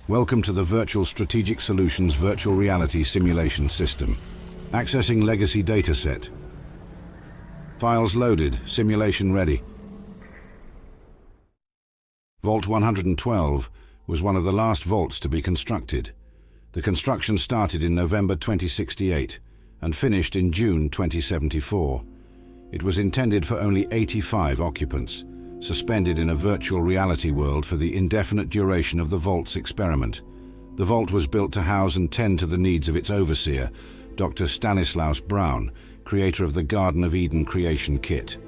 Welcome to the Virtual Strategic Solutions Virtual Reality Simulation System. Accessing Legacy Dataset. Files loaded, simulation ready. Vault 112 was one of the last vaults to be constructed. The construction started in November 2068 and finished in June 2074. It was intended for only 85 occupants, suspended in a virtual reality world for the indefinite duration of the vault's experiment. The vault was built to house and tend to the needs of its overseer, Dr. Stanislaus Braun, creator of the Garden of Eden creation kit.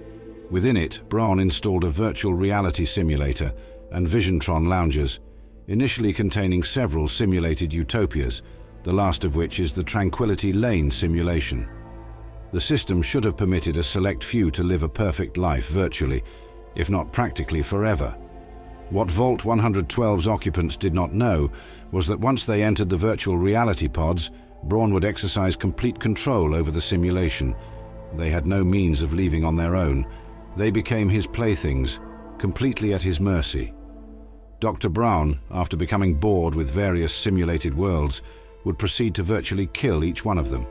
Within it, Braun installed a virtual reality simulator and Visiontron loungers, initially containing several simulated utopias, the last of which is the Tranquility Lane simulation. The system should have permitted a select few to live a perfect life virtually, if not practically forever. What Vault 112's occupants did not know was that once they entered the virtual reality pods, Braun would exercise complete control over the simulation. They had no means of leaving on their own. They became his playthings, completely at his mercy. Dr. Braun, after becoming bored with various simulated worlds, would proceed to virtually kill each one of them.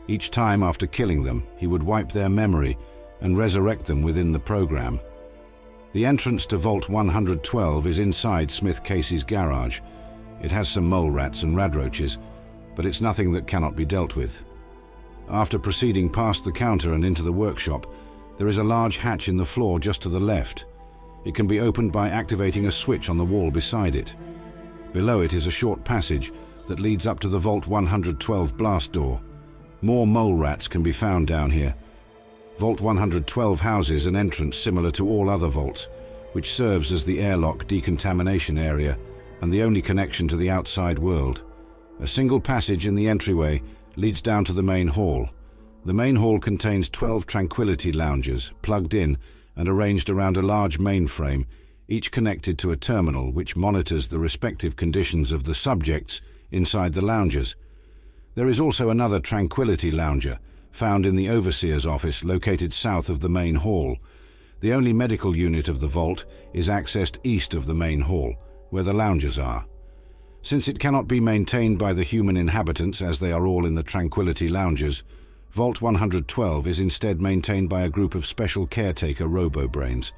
Each time after killing them, he would wipe their memory and resurrect them within the program. The entrance to Vault 112 is inside Smith Casey's garage. It has some mole rats and radroaches, but it's nothing that cannot be dealt with. After proceeding past the counter and into the workshop, there is a large hatch in the floor just to the left. It can be opened by activating a switch on the wall beside it. Below it is a short passage that leads up to the Vault 112 blast door. More mole rats can be found down here. Vault 112 houses an entrance similar to all other vaults, which serves as the airlock decontamination area and the only connection to the outside world. A single passage in the entryway leads down to the main hall. The main hall contains 12 Tranquility loungers, plugged in and arranged around a large mainframe, each connected to a terminal which monitors the respective conditions of the subjects inside the loungers. There is also another Tranquility lounger, found in the Overseer's office located south of the main hall. The only medical unit of the vault is accessed east of the main hall, where the loungers are. Since it cannot be maintained by the human inhabitants as they are all in the Tranquility loungers, Vault 112 is instead maintained by a group of special caretaker robo-brains.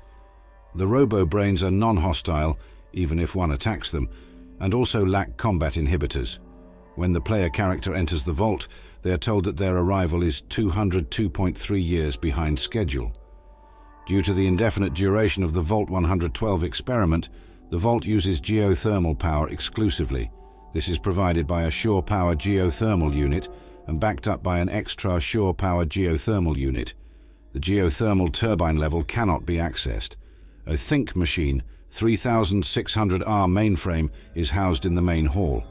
The robo-brains are non-hostile, even if one attacks them, and also lack combat inhibitors. When the player character enters the vault, they are told that their arrival is 202.3 years behind schedule. Due to the indefinite duration of the Vault 112 experiment, the vault uses geothermal power exclusively. This is provided by a shore power geothermal unit and backed up by an extra shore power geothermal unit. The geothermal turbine level cannot be accessed. A Think machine, 3600R mainframe, is housed in the main hall.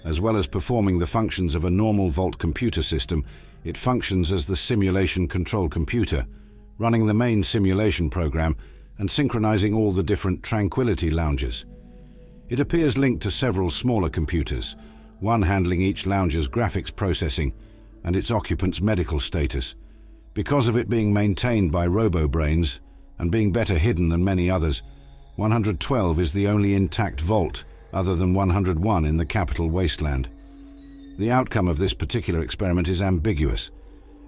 As well as performing the functions of a normal Vault computer system, it functions as the simulation control computer, running the main simulation program and synchronizing all the different Tranquility loungers. It appears linked to several smaller computers, one handling each lounger's graphics processing and its occupant's medical status. Because of it being maintained by robo-brains and being better hidden than many others, 112 is the only intact vault other than 101 in the capital wasteland. The outcome of this particular experiment is ambiguous.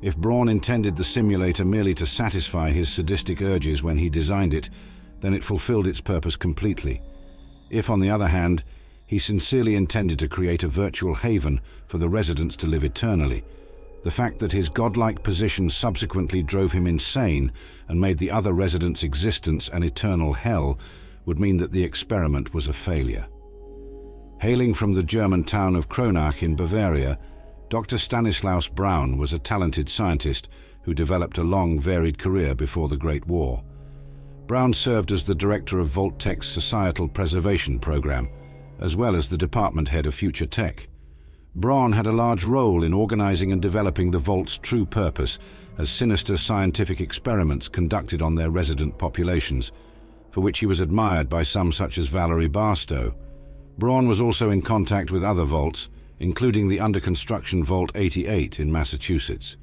If Braun intended the simulator merely to satisfy his sadistic urges when he designed it, then it fulfilled its purpose completely. If, on the other hand, he sincerely intended to create a virtual haven for the residents to live eternally, the fact that his godlike position subsequently drove him insane and made the other residents' existence an eternal hell would mean that the experiment was a failure. Hailing from the German town of Kronach in Bavaria, Dr. Stanislaus Braun was a talented scientist who developed a long, varied career before the Great War. Braun served as the director of Vault-Tech's Societal Preservation Program, as well as the department head of Future Tech. Braun had a large role in organizing and developing the Vault's true purpose as sinister scientific experiments conducted on their resident populations, for which he was admired by some such as Valerie Barstow. Braun was also in contact with other vaults, including the under-construction Vault 88 in Massachusetts.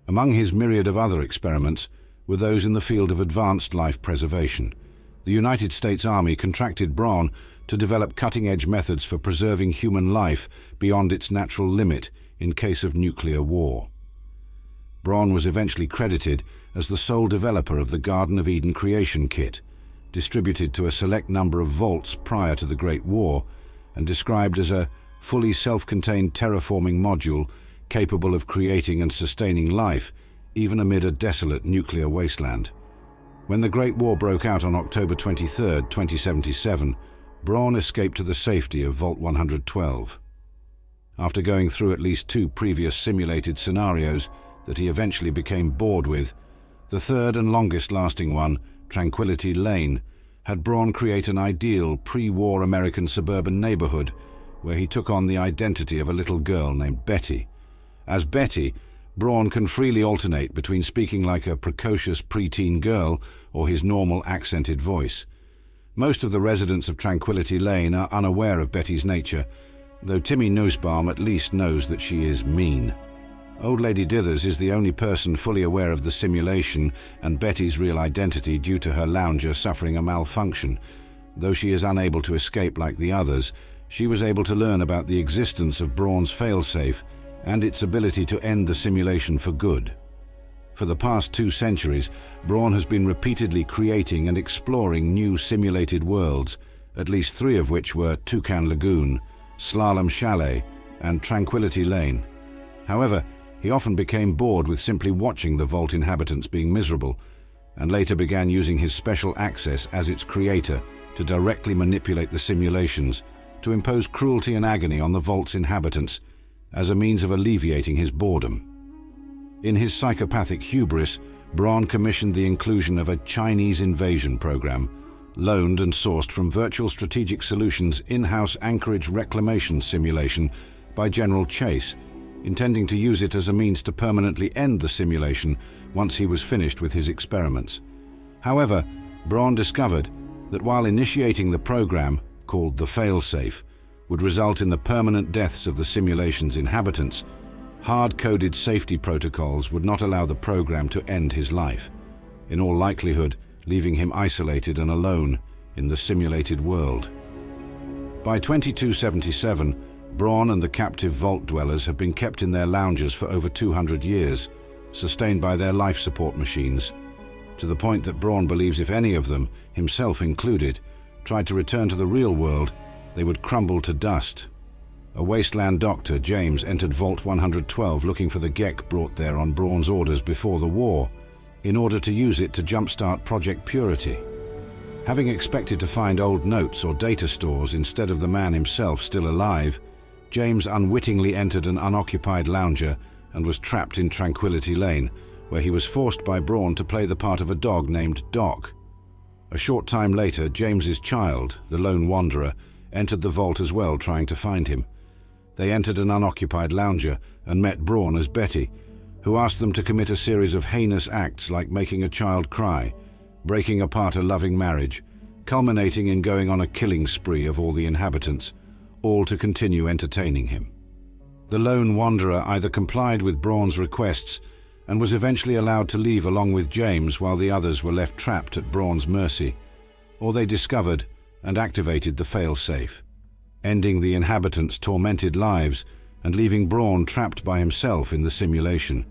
Among his myriad of other experiments were those in the field of advanced life preservation. The United States Army contracted Braun to develop cutting-edge methods for preserving human life beyond its natural limit in case of nuclear war. Braun was eventually credited as the sole developer of the Garden of Eden creation kit, distributed to a select number of vaults prior to the Great War, and described as a fully self-contained terraforming module capable of creating and sustaining life, even amid a desolate nuclear wasteland. When the Great War broke out on October 23, 2077, Braun escaped to the safety of Vault 112. After going through at least 2 previous simulated scenarios that he eventually became bored with, the third and longest-lasting one, Tranquility Lane, had Braun create an ideal pre-war American suburban neighborhood where he took on the identity of a little girl named Betty. As Betty, Braun can freely alternate between speaking like a precocious preteen girl or his normal accented voice. Most of the residents of Tranquility Lane are unaware of Betty's nature, though Timmy Nussbaum at least knows that she is mean. Old Lady Dithers is the only person fully aware of the simulation and Betty's real identity due to her lounger suffering a malfunction. Though she is unable to escape like the others, she was able to learn about the existence of Braun's failsafe and its ability to end the simulation for good. For the past 2 centuries, Braun has been repeatedly creating and exploring new simulated worlds, at least 3 of which were Toucan Lagoon, Slalom Chalet, and Tranquility Lane. However, he often became bored with simply watching the Vault inhabitants being miserable, and later began using his special access as its creator to directly manipulate the simulations, to impose cruelty and agony on the Vault's inhabitants as a means of alleviating his boredom. In his psychopathic hubris, Braun commissioned the inclusion of a Chinese invasion program, loaned and sourced from Virtual Strategic Solutions' in-house Anchorage reclamation simulation by General Chase, intending to use it as a means to permanently end the simulation once he was finished with his experiments. However, Braun discovered that while initiating the program, called the failsafe, would result in the permanent deaths of the simulation's inhabitants, hard-coded safety protocols would not allow the program to end his life, in all likelihood leaving him isolated and alone in the simulated world. By 2277, Braun and the captive vault dwellers have been kept in their lounges for over 200 years, sustained by their life support machines, to the point that Braun believes if any of them, himself included, tried to return to the real world, they would crumble to dust. A wasteland doctor, James, entered Vault 112 looking for the Gek brought there on Braun's orders before the war, in order to use it to jumpstart Project Purity. Having expected to find old notes or data stores instead of the man himself still alive, James unwittingly entered an unoccupied lounger and was trapped in Tranquility Lane, where he was forced by Braun to play the part of a dog named Doc. A short time later, James's child, the lone wanderer, entered the vault as well, trying to find him. They entered an unoccupied lounger and met Braun as Betty, who asked them to commit a series of heinous acts like making a child cry, breaking apart a loving marriage, culminating in going on a killing spree of all the inhabitants, all to continue entertaining him. The lone wanderer either complied with Braun's requests and was eventually allowed to leave along with James while the others were left trapped at Braun's mercy, or they discovered and activated the fail-safe, ending the inhabitants' tormented lives and leaving Braun trapped by himself in the simulation.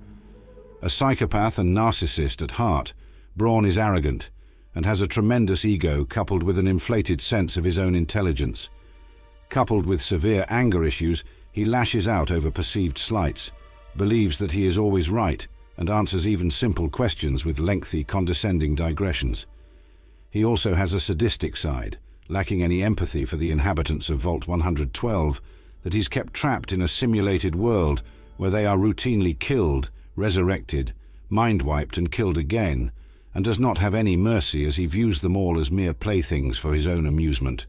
A psychopath and narcissist at heart, Braun is arrogant and has a tremendous ego coupled with an inflated sense of his own intelligence. Coupled with severe anger issues, he lashes out over perceived slights, believes that he is always right, and answers even simple questions with lengthy, condescending digressions. He also has a sadistic side, lacking any empathy for the inhabitants of Vault 112, that he's kept trapped in a simulated world where they are routinely killed, resurrected, mind-wiped and killed again, and does not have any mercy as he views them all as mere playthings for his own amusement.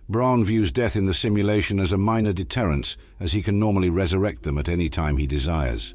Braun views death in the simulation as a minor deterrence, as he can normally resurrect them at any time he desires.